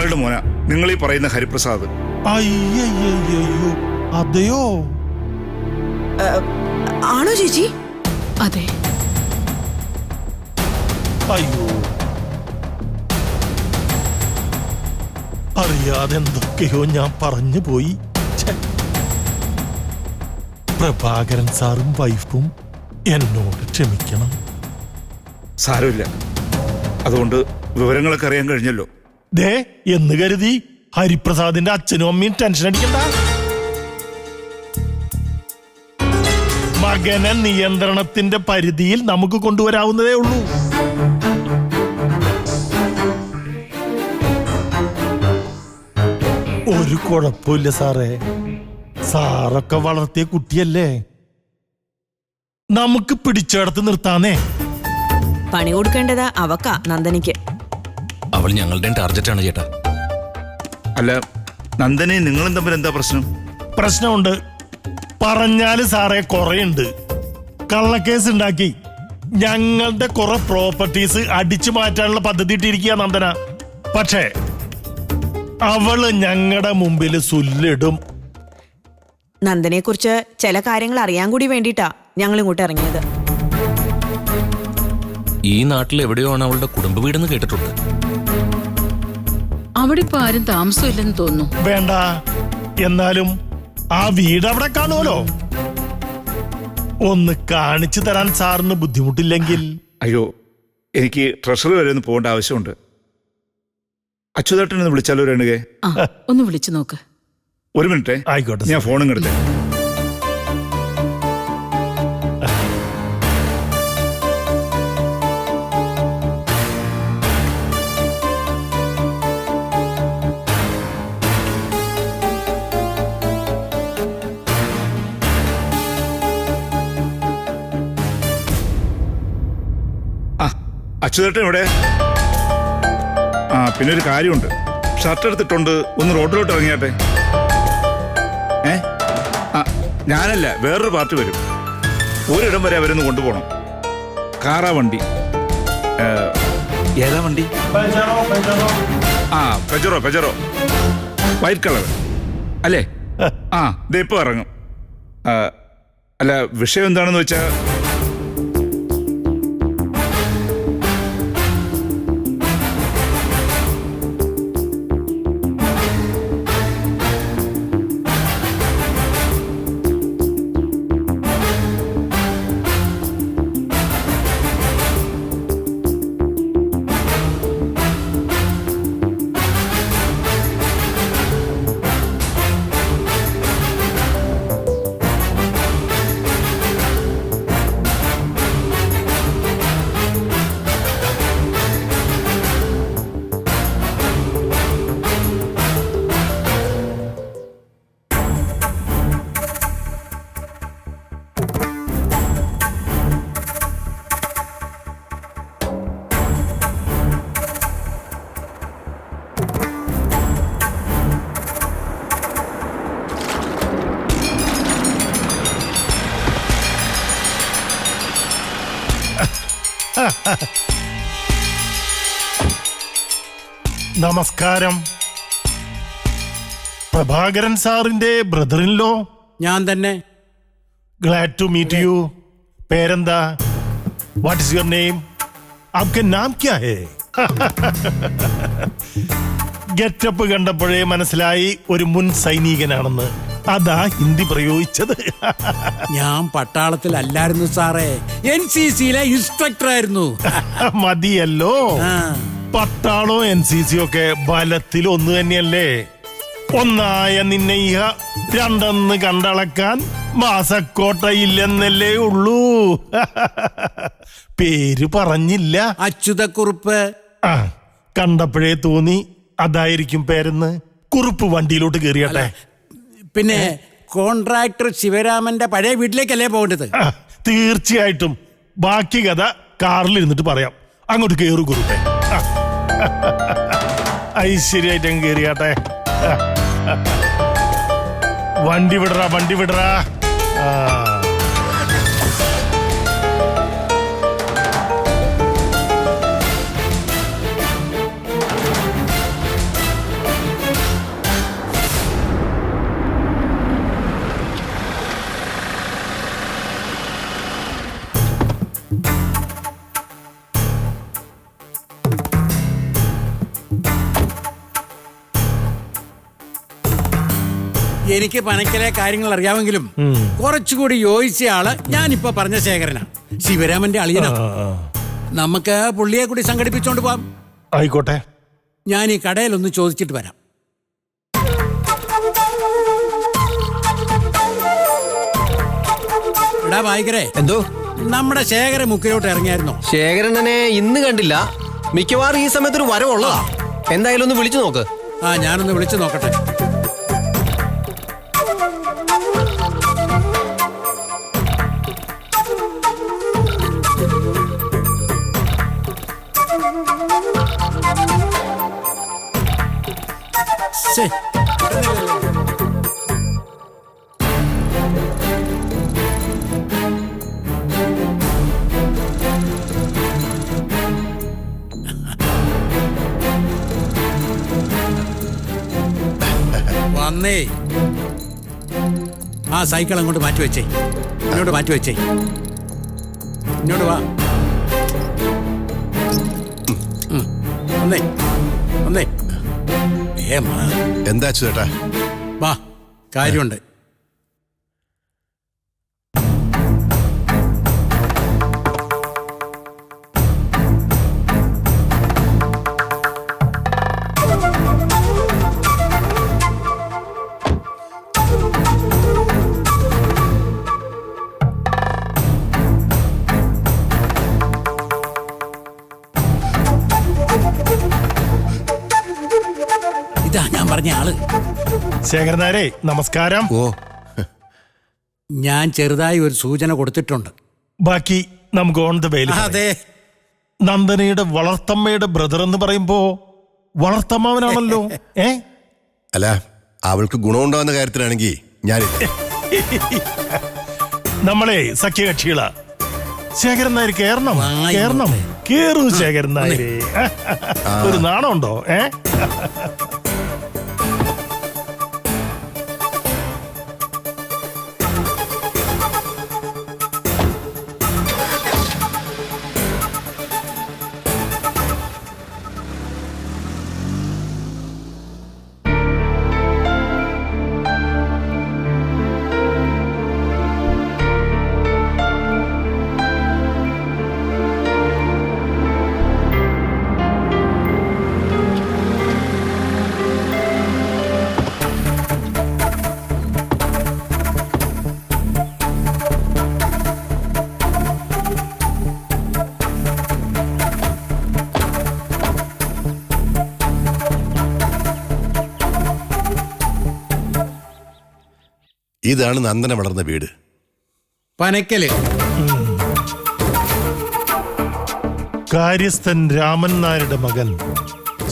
ആങ്ങളുടെ മോന നിങ്ങൾ ഈ പറയുന്ന ഹരിപ്രസാദ്? അയ്യോ, അതെയോ? ആണോ ചേച്ചി? അതെ. അയ്യോ, അറിയാതെ എന്തൊക്കെയോ ഞാൻ പറഞ്ഞു പോയി. പ്രഭാകരൻ സാറും വൈഫും എന്നോട് ക്ഷമിക്കണം. സാരമില്ല, അതുകൊണ്ട് വിവരങ്ങളൊക്കെ അറിയാൻ കഴിഞ്ഞല്ലോ. ദേ എന്ന് കരുതി ഹരിപ്രസാദിന്റെ അച്ഛനും അമ്മയും ടെൻഷൻ അടിക്കണ്ട. മകനെ നിയന്ത്രണത്തിന്റെ പരിധിയിൽ നമുക്ക് കൊണ്ടുവരാവുന്നതേ ഉള്ളൂ. ഒരു കുഴപ്പമില്ല സാറേ, സാറൊക്കെ വളർത്തിയ കുട്ടിയല്ലേ, നമുക്ക് പിടിച്ചെടുത്ത് നിർത്താനേ. പണി കൊടുക്കേണ്ടതാ അവക്കാ, നന്ദനിക്ക്. അവൾ ഞങ്ങളുടെ ടാർജറ്റാണ് ചേട്ടാ. അല്ല, നന്ദനെ നിങ്ങളും തമ്മിൽ എന്താ പ്രശ്നം? പ്രശ്നമുണ്ട്, പറഞ്ഞാല് സാറേ കുറേയുണ്ട്. കള്ളക്കേസ് ഉണ്ടാക്കി ഞങ്ങളുടെ കുറെ പ്രോപ്പർട്ടീസ് അടിച്ചു മാറ്റാനുള്ള പദ്ധതി ഇട്ടിരിക്കുക നന്ദന. പക്ഷേ അവള് ഞങ്ങളുടെ മുമ്പിൽ സുല്ലിടും. നന്ദനെ കുറിച്ച് ചില കാര്യങ്ങൾ അറിയാൻ കൂടി വേണ്ടിട്ടാ ഞങ്ങൾ ഇങ്ങോട്ട് ഇറങ്ങിയത്. ഈ നാട്ടിൽ എവിടെയോ ആണ് അവളുടെ കുടുംബ വീടെന്ന് കേട്ടിട്ടുണ്ട്. അവിടെ ഇപ്പൊ ആരും താമസമില്ലെന്ന് തോന്നുന്നു. വേണ്ട, എന്നാലും ആ വീട് അവിടെ കാണുമല്ലോ. ഒന്ന് കാണിച്ചു തരാൻ സാറിന് ബുദ്ധിമുട്ടില്ലെങ്കിൽ. അയ്യോ, എനിക്ക് ട്രഷറി വരെ ഒന്ന് പോകേണ്ട ആവശ്യമുണ്ട്. അച്യുതേട്ടനെ വിളിച്ചാലോ രേണുകെ? ഒന്ന് വിളിച്ചു നോക്ക്. ഒരു മിനിറ്റ്. ആയിക്കോട്ടെ, ഞാൻ ഫോണും എടുത്തേ. അച്യുതേട്ടൻ ഇവിടെ? പിന്നെ ഒരു കാര്യമുണ്ട്, ഷർട്ട് എടുത്തിട്ടുണ്ട്, ഒന്ന് റോഡിലോട്ട് ഇറങ്ങിയാട്ടെ. ഞാനല്ല, വേറൊരു പാർട്ടി വരും. ഒരിടം വരെ അവരൊന്ന് കൊണ്ടുപോകണം. കാറാ വണ്ടി? ഏതാ വണ്ടി? പെജറോ, വൈറ്റ് കളർ അല്ലേ? ഇത് ഇപ്പൊ ഇറങ്ങും. അല്ല, വിഷയം എന്താണെന്ന് വെച്ചാ, നമസ്കാരം. പ്രഭാകരൻ സാറിന്റെ ബ്രദർ ഇൻ ലോ? ഞാൻ തന്നെ. Glad to meet you. പേരെന്താ? What is your name? ആപ്കാ നാം ക്യാ ഹേ? ഗെറ്റപ്പ് കണ്ടപ്പോഴേ മനസ്സിലായി ഒരു മുൻ സൈനികനാണെന്ന്. അതാ ഹിന്ദി പ്രയോഗിച്ചത്. ഞാൻ പട്ടാളത്തിലല്ലായിരുന്നു സാറേ, NCCയിലെ ഇൻസ്ട്രക്ടർ ആയിരുന്നു. മതിയല്ലോ, പട്ടാളോ NCC ഒക്കെ ബലത്തിൽ ഒന്ന് തന്നെയല്ലേ. ഒന്നായ നിന്നെ ഇഹ രണ്ടെന്ന് കണ്ടളക്കാൻ മാസക്കോട്ടയില്ലെന്നല്ലേ ഉള്ളൂ. പേര് പറഞ്ഞില്ല. അച്യുതക്കുറുപ്പ്. കണ്ടപ്പോഴേ തോന്നി അതായിരിക്കും പേരെന്ന്. കുറുപ്പ് വണ്ടിയിലോട്ട് കയറിയട്ടെ. പിന്നെ കോൺട്രാക്ടർ ശിവരാമന്റെ പഴയ വീട്ടിലേക്കല്ലേ പോകേണ്ടത്? തീർച്ചയായിട്ടും. ബാക്കി കഥ കാറിൽ ഇരുന്നിട്ട് പറയാം. അങ്ങോട്ട് കയറു കുറുപ്പേ. ഐശ്വര്യായിട്ട് അങ്ങ് കയറിയാട്ടെ. വണ്ടി വിടറാ. എനിക്ക് പനക്കലെ കാര്യങ്ങൾ അറിയാമെങ്കിലും കുറച്ചുകൂടി യോജിച്ച ആള് ഞാനിപ്പോ പറഞ്ഞ ശേഖരനാ, ശിവരാമന്റെ അളിയനാ. നമുക്ക് പുള്ളിയെ കൂടി സംഘടിപ്പിച്ചോണ്ട് പോവാം. ആയിക്കോട്ടെ. ഞാൻ ഈ കടയിലൊന്ന് ചോദിച്ചിട്ട് വരാം. എടാ വായിക്കരേ, എന്തോ നമ്മുടെ ശേഖര മുക്കിലോട്ട് ഇറങ്ങിയായിരുന്നോ? ശേഖരനെ ഇന്ന് കണ്ടില്ല. മിക്കവാറും ഈ സമയത്തൊരു വരവുള്ളതാ. എന്തായാലും ഒന്ന് വിളിച്ചു നോക്ക്. ആ, ഞാനൊന്ന് വിളിച്ചു നോക്കട്ടെ. ശ്ശേ. വന്നേ. ആ സൈക്കിൾ അങ്ങോട്ട് മാറ്റി വെച്ചേ. ഇങ്ങോട്ട് മാറ്റി വെച്ചേ. ഇങ്ങോട്ട് വാ. വന്നേ വന്നേ. എന്താ ചേട്ടാ? വാ, കാര്യമുണ്ട്. ഇതാ ഞാൻ പറഞ്ഞ ആള്. ശേഖരനാരെ നമസ്കാരം. ഓ, ഞാൻ ചെറുതായി ഒരു സൂചന കൊടുത്തിട്ടുണ്ട്. ബാക്കി നമുക്ക് ഓൺ ദ വേയിൽ. അതെ, നന്ദനയുടെ വളർത്തമ്മയുടെ ബ്രദർ എന്ന് പറയുമ്പോ വളർത്തമ്മാവനാണല്ലോ. അല്ല, അവൾക്ക് ഗുണമുണ്ടാവുന്ന കാര്യത്തിലാണെങ്കിൽ ഞാനില്ല. നമ്മളെ സഖ്യകക്ഷികളാ. ശേഖരൻ നായർ കേറണം, കേറണം, കേറൂ ശേഖരൻ നായരെ. ഒരു നാണമുണ്ടോ? ഇതാണ് നന്ദന വളർന്ന വീട്. പനക്കല്. കാര്യസ്ഥൻ രാമൻ നായരുടെ മകൻ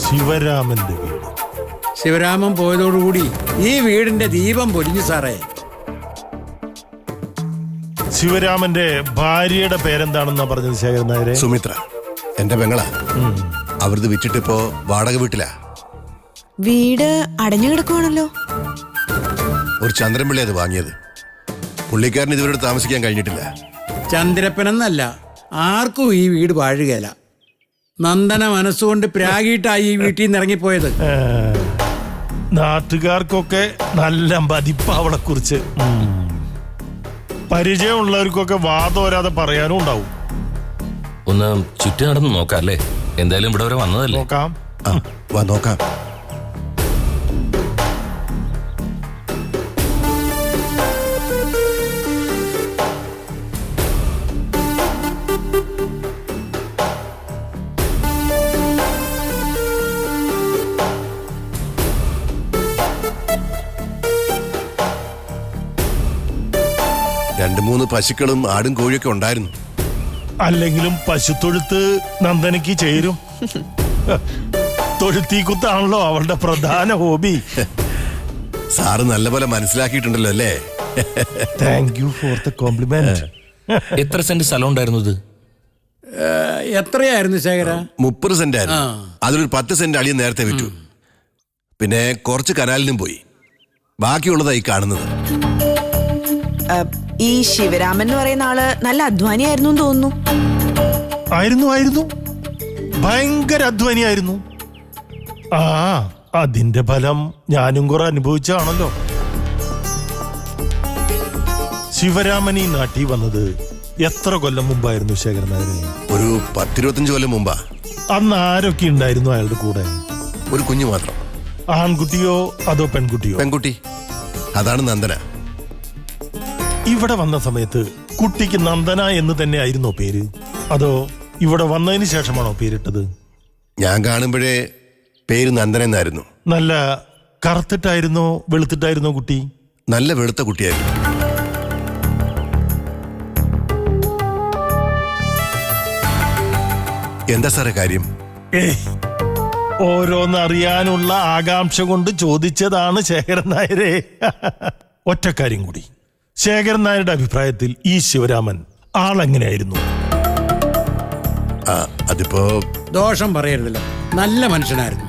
ശിവരാമന്റെ വീട്. ശിവരാമൻ പോയതോടുകൂടി ഈ വീടിന്റെ ദീപം പൊലിഞ്ഞു സാറേ. ശിവരാമന്റെ ഭാര്യയുടെ പേരെന്താണെന്നാ പറഞ്ഞത് ശേഖരൻ നായരെ? സുമിത്ര, എന്റെ പെങ്ങളാ. അവരത് വിറ്റിട്ടിപ്പോ വാടക വീട്ടിലാ. വീട് അടഞ്ഞു കിടക്കുവാണല്ലോ. ഒരു ചന്ദ്രൻപിള്ളി അത് വാങ്ങിയത്. പുള്ളിക്കാരന് ഇതുവരെ താമസിക്കാൻ കഴിഞ്ഞിട്ടില്ല. ചന്ദ്രപ്പനെന്നല്ല, ആർക്കും ഈ വീട് വാഴുകയില്ല. നന്ദന മനസ്സുകൊണ്ട് പ്രാഗിയിട്ടായി ഈ വീട്ടിൽ നിന്ന് ഇറങ്ങിപ്പോയത്. നാട്ടുകാർക്കൊക്കെ നല്ല മതിപ്പ് അവളെ കുറിച്ച്. പരിചയമുള്ളവർക്കൊക്കെ വാദോരാതെ പറയാനും ഉണ്ടാവും. ഒന്ന് ചുറ്റി നടന്ന് നോക്കാം അല്ലേ? എന്തായാലും ഇവിടെ വരെ വന്നതല്ലേ. നോക്കാം. വാ നോക്കാം. രണ്ടു മൂന്ന് പശുക്കളും ആടും കോഴിയൊക്കെ ഉണ്ടായിരുന്നു. അല്ലെങ്കിലും പശുത്തൊഴുത്ത് നന്ദനയ്ക്ക് ചേരും. തൊഴുത്തീക്കുത്താണല്ലോ അവളുടെ പ്രധാന ഹോബി. സാറ് നല്ലപോലെ മനസ്സിലാക്കിയിട്ടുണ്ടല്ലോ അല്ലേ? Thank you for the compliment. എത്ര സെന്റ് സ്ഥലം ഉണ്ടായിരുന്നു ഇത്? എത്രയായിരുന്നു ശേഖര? 30 സെന്റ് ആയിരുന്നു. അതിലൊരു 10 സെന്റ് അളിയൻ നേരത്തെ വിറ്റു. പിന്നെ കുറച്ച് കനാലിനും പോയി. ബാക്കിയുള്ളതായി കാണുന്നത്. ഈ ശിവരാമൻ എന്ന് പറയുന്ന ആള് നല്ല അധ്വാനിയായിരുന്നു തോന്നുന്നു. ആയിരുന്നു, ഭയങ്കര അധ്വാനിയായിരുന്നു. അതിന്റെ ഫലം ഞാനും കുറെ അനുഭവിച്ചാണല്ലോ. ശിവരാമൻ ഈ നാട്ടിൽ വന്നത് എത്ര കൊല്ലം മുമ്പായിരുന്നു ശേഖരൻ നായരെ? ഒരു 10-25 കൊല്ലം മുമ്പാ. അന്ന് ആരൊക്കെ ഉണ്ടായിരുന്നു അയാളുടെ കൂടെ? ഒരു കുഞ്ഞു മാത്രം. ആൺകുട്ടിയോ അതോ പെൺകുട്ടിയോ? പെൺകുട്ടി. അതാണ് നന്ദന. ഇവിടെ വന്ന സമയത്ത് കുട്ടിക്ക് നന്ദന എന്ന് തന്നെ ആയിരുന്നോ പേര്, അതോ ഇവിടെ വന്നതിന് ശേഷമാണോ പേരിട്ടത്? ഞാൻ കാണുമ്പോഴേ പേര് നന്ദന എന്നായിരുന്നു. നല്ല കറുത്തിട്ടായിരുന്നോ വെളുത്തിട്ടായിരുന്നോ കുട്ടി? നല്ല വെളുത്ത കുട്ടിയായിരുന്നു. എന്താ സാറേ കാര്യം? ഓരോന്നറിയാനുള്ള ആകാംക്ഷ കൊണ്ട് ചോദിച്ചതാണ് ശേഖരൻ നായരെ. ഒറ്റക്കാര്യം കൂടി, ശേഖരൻ നായരുടെ അഭിപ്രായത്തിൽ ഈ ശിവരാമൻ ആളെങ്ങനെയായിരുന്നു? അതിപ്പോ ദോഷം പറയരുതല്ലോ, നല്ല മനുഷ്യനായിരുന്നു.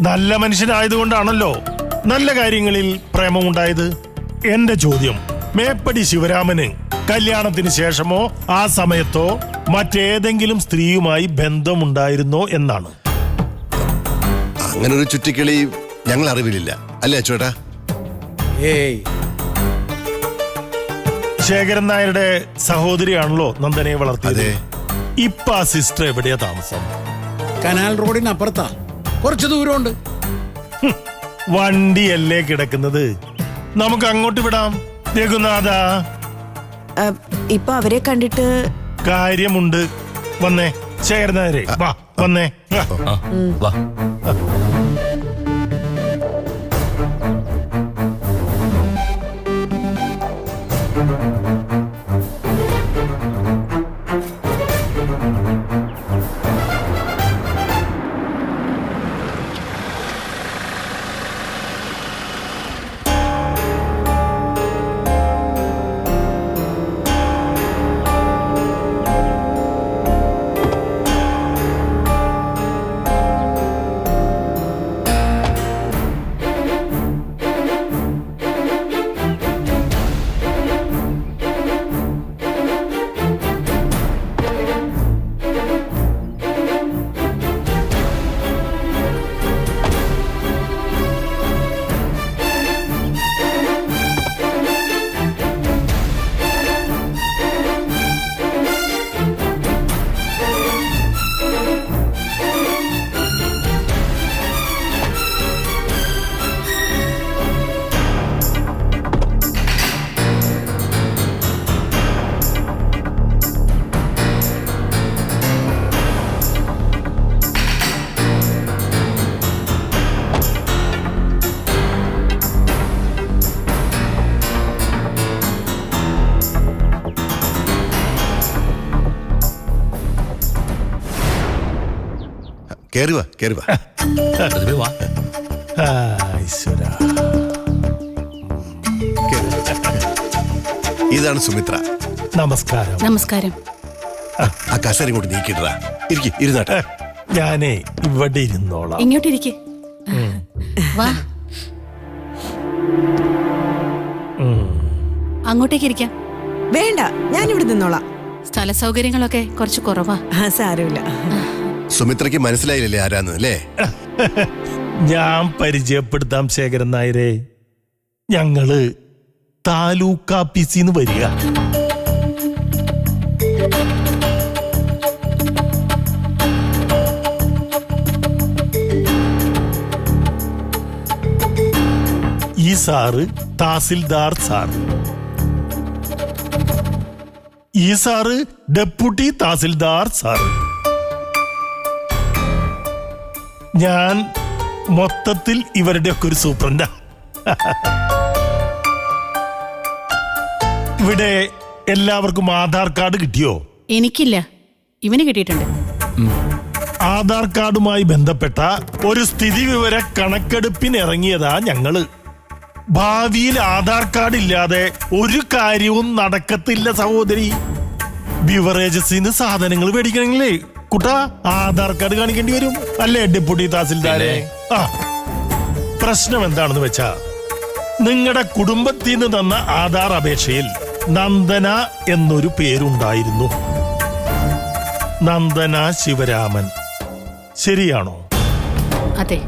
നല്ല മനുഷ്യനായതുകൊണ്ടാണല്ലോ നല്ല കാര്യങ്ങളിൽ പ്രേമമുണ്ടായത്. എന്റെ ചോദ്യം, മേപ്പടി ശിവരാമന് കല്യാണത്തിന് ശേഷമോ ആ സമയത്തോ മറ്റേതെങ്കിലും സ്ത്രീയുമായി ബന്ധമുണ്ടായിരുന്നോ എന്നാണ്. അങ്ങനൊരു ചുറ്റിക്കളി ഞങ്ങൾ അറിവിലില്ല, അല്ലേ അച്ചോട്ടാ? ഏയ്, ശേഖരൻ നായരുടെ സഹോദരിയാണല്ലോ നന്ദനയെ വളർത്തിയത്. അതെ. ഇപ്പൊ ആ സിസ്റ്റർ എവിടെയാ താമസം? കനാൽ റോഡിനപ്പുറത്താ, കുറച്ച് ദൂരമുണ്ട്. വണ്ടിയല്ലേ കിടക്കുന്നത്, നമുക്ക് അങ്ങോട്ട് വിടാം. രഘുനാഥ, ഇപ്പൊ അവരെ കണ്ടിട്ട് കാര്യമുണ്ട്. വന്നേ ശേഖരൻ നായരെ, വാ വന്നേ. ആ, വാ. കേറുവാ കേറുവാ. പ്രതിഭേ, വാ. ഈശ്വരാ. ഇതാണ് സുമിത്ര. നമസ്കാരം. നമസ്കാരം. ആ കസേര ഇങ്ങോട്ട് നീക്കിട്ടാ. ഇരുന്നാട്ടെ. ഞാനേ ഇവിടെ ഇരുന്നോളാം. ഇങ്ങോട്ടിരിക്കെ. വാ, അങ്ങോട്ടേക്ക് ഇരിക്കാം. വേണ്ട, ഞാനിവിടെ നിന്നോളാം. സ്ഥല സൗകര്യങ്ങളൊക്കെ കുറച്ച് കുറവാ. സാരമില്ല. സുമിത്രയ്ക്ക് മനസ്സിലായില്ലേ ആരാന്ന്, അല്ലേ? ഞാൻ പരിചയപ്പെടുത്താം ശേഖരൻ നായരെ. ഞങ്ങള് താലൂക്ക് ആഫീസിന്ന് വരിക. ഈ സാറ് തഹസിൽദാർ സാർ, ഈ സാറ് ഡെപ്യൂട്ടി തഹസിൽദാർ സാർ, ഞാൻ മൊത്തത്തിൽ ഇവരുടെ ഒക്കെ ഒരു സൂപ്രണ്ടാ. ഇവിടെ എല്ലാവർക്കും ആധാർ കാർഡ് കിട്ടിയോ? എനിക്കില്ല, ഇവന് കിട്ടിയിട്ടുണ്ട്. ആധാർ കാർഡുമായി ബന്ധപ്പെട്ട ഒരു സ്ഥിതി വിവര കണക്കെടുപ്പിന് ഇറങ്ങിയതാ ഞങ്ങള്. ഭാവിയിൽ ആധാർ കാർഡ് ഇല്ലാതെ ഒരു കാര്യവും നടക്കത്തില്ല സഹോദരി. ബിവറേജസിന് സാധനങ്ങൾ മേടിക്കണമെങ്കിലേ കുട്ടാ ആധാർ കാർഡ് കാണിക്കേണ്ടി വരും, അല്ലേ ഡെപ്യൂട്ടി തഹസിൽദാരെ? ആ, പ്രശ്നം എന്താണെന്ന് വെച്ചാ, നിങ്ങളുടെ കുടുംബത്തിൽ നിന്ന് തന്ന ആധാർ അപേക്ഷയിൽ നന്ദന എന്നൊരു പേരുണ്ടായിരുന്നു. നന്ദന ശിവരാമൻ, ശരിയാണോ? അതെ.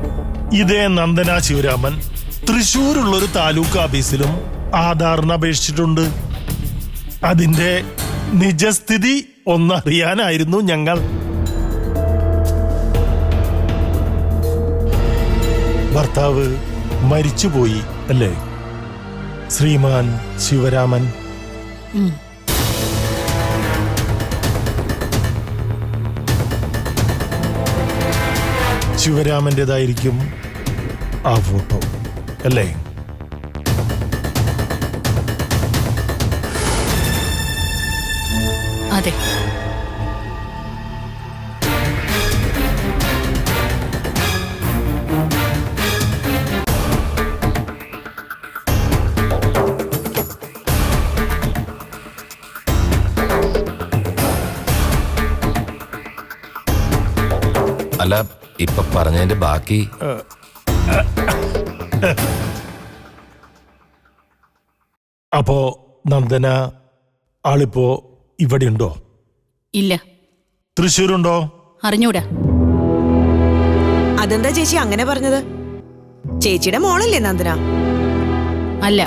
ഇതേ നന്ദന ശിവരാമൻ തൃശ്ശൂരുള്ളൊരു താലൂക്ക് ഓഫീസിലും ആധാറിന് അപേക്ഷിച്ചിട്ടുണ്ട്. അതിന്റെ നിജസ്ഥിതി ഒന്നറിയാനായിരുന്നു ഞങ്ങൾ. ഭർത്താവ് മരിച്ചുപോയി അല്ലേ, ശ്രീമാൻ ശിവരാമൻ? ശിവരാമന്റേതായിരിക്കും ആ ഫോട്ടോ അല്ലേ? അതെ. അല്ല, ഇപ്പൊ പറഞ്ഞതിന്റെ ബാക്കി അപ്പോ നന്ദന ആളിപ്പോ ഇവിടെ ഉണ്ടോ? ഇല്ല. തൃശ്ശൂരുണ്ടോ? അറിഞ്ഞൂടാ. അതെന്താ ചേച്ചി അങ്ങനെ പറഞ്ഞത്? ചേച്ചിയുടെ മോളല്ലേ നന്ദന? അല്ല.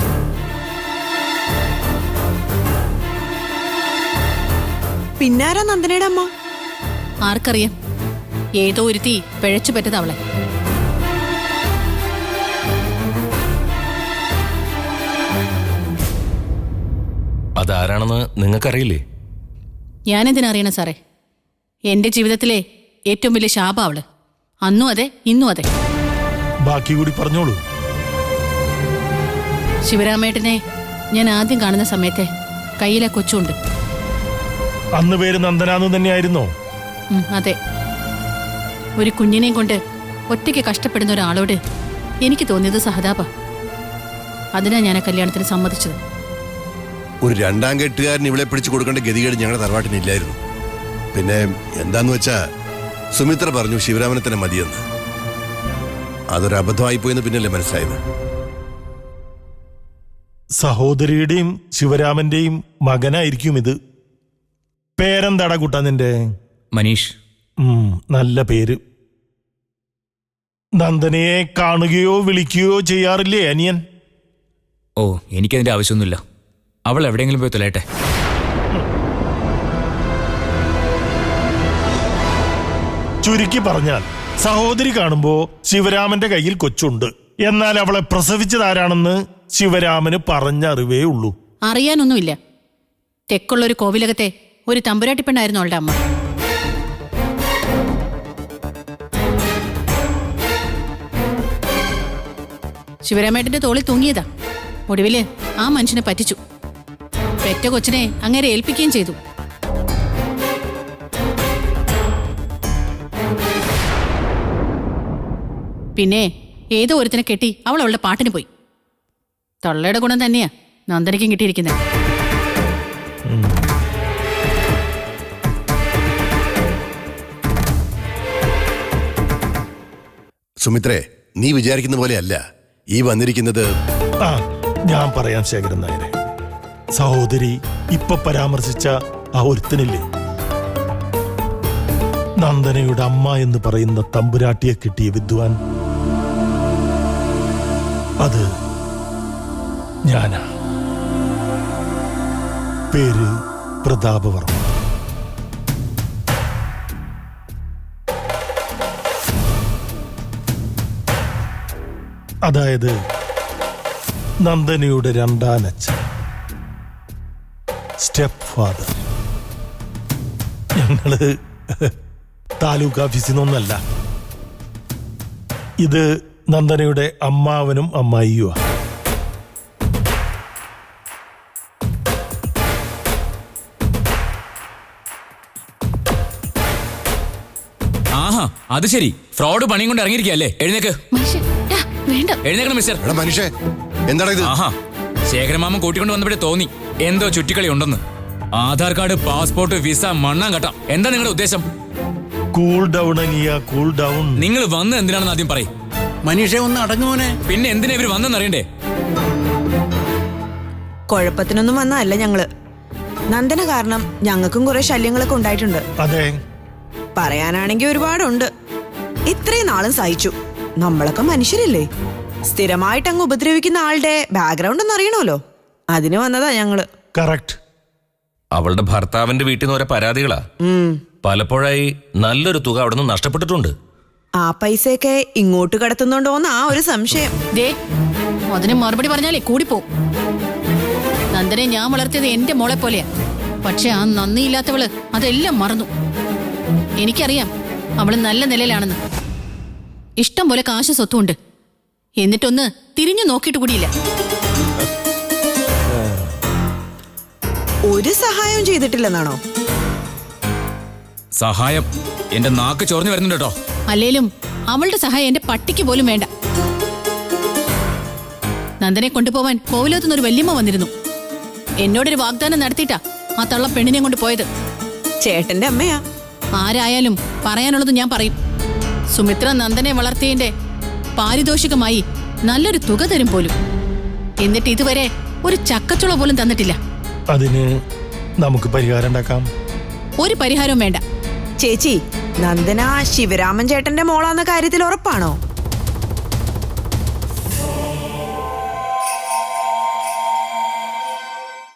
പിന്നാരാ നന്ദനയുടെ അമ്മ? ആർക്കറിയാം? ഏതോ ഒരുത്തി പിഴച്ചു പറ്റത് അവളെ. അതാരാണെന്ന് നിങ്ങൾക്കറിയില്ലേ? ഞാനെന്തിനറിയണം സാറേ? എന്റെ ജീവിതത്തിലെ ഏറ്റവും വലിയ ശാപ അവള്. അന്നും അതെ, ഇന്നും അതെ. ബാക്കി കൂടി പറഞ്ഞോളൂ. ശിവരാമേട്ടനെ ഞാൻ ആദ്യം കാണുന്ന സമയത്തെ കയ്യിലെ കൊച്ചുണ്ട്. അന്ന് പേര് നന്ദനാന്ന് തന്നെയായിരുന്നോ? അതെ. ഒരു കുഞ്ഞിനെയും കൊണ്ട് ഒറ്റയ്ക്ക് കഷ്ടപ്പെടുന്ന ഒരാളോട് എനിക്ക് തോന്നിയത് സഹതാപ. അതിനാ ഞാൻ ആ കല്യാണത്തിന് സമ്മതിച്ചത്. ഒരു രണ്ടാം കെട്ടുകാരൻ ഇവിടെ പിടിച്ചു കൊടുക്കേണ്ട ഗതികേട് ഞങ്ങളുടെ തറവാട്ടിനില്ലായിരുന്നു. പിന്നെ എന്താന്ന് വെച്ചാ സുമിത്ര പറഞ്ഞു ശിവരാമനെ തന്നെ മതിയെന്ന്. അതൊരു അബദ്ധമായി പോയെന്ന് പിന്നല്ലേ മനസ്സിലായത്. സഹോദരിയുടെയും ശിവരാമന്റെയും മകനായിരിക്കും ഇത്. പേരെന്താടാ കൂട്ടാ നിന്റെ? മനീഷ്. നല്ല പേര്. നന്ദനയെ കാണുകയോ വിളിക്കുകയോ ചെയ്യാറില്ലേ അനിയൻ? ഓ, എനിക്കതിന്റെ ആവശ്യമൊന്നുമില്ല. അവൾ എവിടെയെങ്കിലും പോയി തൊലയട്ടെ. ചുരുക്കി പറഞ്ഞാൽ സഹോദരി കാണുമ്പോ ശിവരാമന്റെ കയ്യിൽ കൊച്ചുണ്ട്. എന്നാൽ അവളെ പ്രസവിച്ചതാരാണെന്ന് ശിവരാമന് പറഞ്ഞറിവേ ഉള്ളൂ. അറിയാനൊന്നുമില്ല. തെക്കുള്ളൊരു കോവിലകത്തെ ഒരു തമ്പുരാട്ടി പെണ്ണായിരുന്നു അവളുടെ അമ്മ. ശിവരാമേട്ടന്റെ തോളിൽ തൂങ്ങിയതാ. ഒടുവില് ആ മനുഷ്യനെ പറ്റിച്ചു. പെറ്റ കൊച്ചിനെ അങ്ങേരെ ഏൽപ്പിക്കുകയും ചെയ്തു. പിന്നെ ഏതോ ഒരുത്തിനെ കെട്ടി അവൾ അവളുടെ പാട്ടിന് പോയി. തള്ളയുടെ ഗുണം തന്നെയാ നന്ദനയ്ക്കും കിട്ടിയിരിക്കുന്നത്. സുമിത്രേ, നീ വിചാരിക്കുന്ന പോലെയല്ല ഈ വന്നിരിക്കുന്നത്. ഞാൻ പറയാം ശേഖരൻ നായരെ. സഹോദരി ഇപ്പൊ പരാമർശിച്ച ആ ഒരുത്തനില്ലേ, നന്ദനയുടെ അമ്മ എന്ന് പറയുന്ന തമ്പുരാട്ടിയെ കിട്ടിയ വിദ്വാൻ, അത് ഞാനാ. പേര് പ്രതാപവർമ്മ. അതായത് നന്ദനയുടെ രണ്ടാനച്ഛൻ, സ്റ്റെപ്പ് ഫാദർ. ഞങ്ങള് താലൂക്ക് ഓഫീസിൽ നിന്നൊന്നല്ല. ഇത് നന്ദനയുടെ അമ്മാവനും അമ്മായിയുമാ. ആഹാ, അത് ശരി. ഫ്രോഡ് പണിയും കൊണ്ട് ഇറങ്ങിയിരിക്കല്ലേ? എഴുന്നേക്ക്. എഴുന്നേക്കണം മിസ്റ്റർ. മനുഷ്യ, എന്താണ് ഇത്? ആഹാ, ശേഖരമാമൻ കൂട്ടിക്കൊണ്ട് വന്നപ്പോഴേ തോന്നി എന്തോ ചുറ്റിക്കളി ഉണ്ടെന്ന്. ആധാർ കാർഡ്, പാസ്പോർട്ട്, വിസ, മണ്ണാങ്കട്ടം. എന്താ നിങ്ങളുടെ ഉദ്ദേശം? കൂൾ ഡൗൺ അനിയ, കൂൾ ഡൗൺ. നിങ്ങൾ വന്ന് എന്തിനാണെന്ന് ആദ്യം പറയും. മനീഷ ഒന്ന് അടങ്ങുമോനെ. പിന്നെ എന്തിനാ ഇവര് വന്നെന്നറിയണ്ടേ? കുഴപ്പത്തിനൊന്നും വന്നതല്ല ഞങ്ങള്. നന്ദന കാരണം ഞങ്ങൾക്കും കുറെ ശല്യങ്ങളൊക്കെ ഉണ്ടായിട്ടുണ്ട്. അതെ, പറയാനാണെങ്കിൽ ഒരുപാടുണ്ട്. ഇത്രയും നാളും സഹിച്ചു. നമ്മളൊക്കെ മനുഷ്യരല്ലേ? സ്ഥിരമായിട്ട് അങ്ങ് ഉപദ്രവിക്കുന്ന ആളുടെ ബാക്ക്ഗ്രൗണ്ട് ഒന്ന് അറിയണമല്ലോ. അതിന് വന്നതാ ഞങ്ങള്. കറക്റ്റ്. അവളുടെ ഭർത്താവിന്റെ വീട്ടിൽ നിന്ന് ഓരോ പരാതികളാ. പലപ്പോഴായി നല്ലൊരു തുക അവിടെ നിന്ന് നഷ്ടപ്പെട്ടിട്ടുണ്ട്. ആ പൈസയൊക്കെ ഇങ്ങോട്ട് കടത്തുന്നുണ്ടോന്ന് ആ ഒരു സംശയം. ദേ അതിന് മറുപടി പറഞ്ഞാലേ കൂടിപ്പോ. നന്ദനെ ഞാൻ വളർത്തിയത് എന്റെ മോളെ പോലെയാ. പക്ഷെ ആ നന്ദിയില്ലാത്തവള് അതെല്ലാം മറന്നു. എനിക്കറിയാം അവള് നല്ല നിലയിലാണെന്ന്. ഇഷ്ടം പോലെ കാശ് സ്വത്തുണ്ട്. എന്നിട്ടൊന്ന് തിരിഞ്ഞു നോക്കിയിട്ട് കൂടിയില്ല. ഒരു സഹായവും ചെയ്തിട്ടില്ലെന്നാണോ? സഹായം എന്റെ നാക്ക് ചൊറിഞ്ഞു വരുന്നുണ്ട് കേട്ടോ. അല്ലേലും അവളുടെ സഹായം എന്റെ പട്ടിക്ക് പോലും വേണ്ട. നന്ദനെ കൊണ്ടുപോവാൻ കോവിലത്തുനിന്നൊരു വല്യമ്മ വന്നിരുന്നു. എന്നോടൊരു വാഗ്ദാനം നടത്തിയിട്ടാ ആ തള്ള പെണ്ണിനെ കൊണ്ട് പോയത്. ചേട്ടന്റെ അമ്മയാ. ആരായാലും പറയാനുള്ളത് ഞാൻ പറയും. സുമിത്ര നന്ദനെ വളർത്തിയതിന്റെ പാരിതോഷികമായി നല്ലൊരു തുക തരും പോലും. എന്നിട്ട് ഇതുവരെ ഒരു ചക്കച്ചുള പോലും തന്നിട്ടില്ല. അതിന് നമുക്ക് പരിഹാരം ഉണ്ടാക്കാം. ഒരു പരിഹാരവും വേണ്ട. ചേച്ചി, നന്ദന ശിവരാമൻ ചേട്ടന്റെ മോളാന്ന കാര്യത്തിൽ ഉറപ്പാണോ?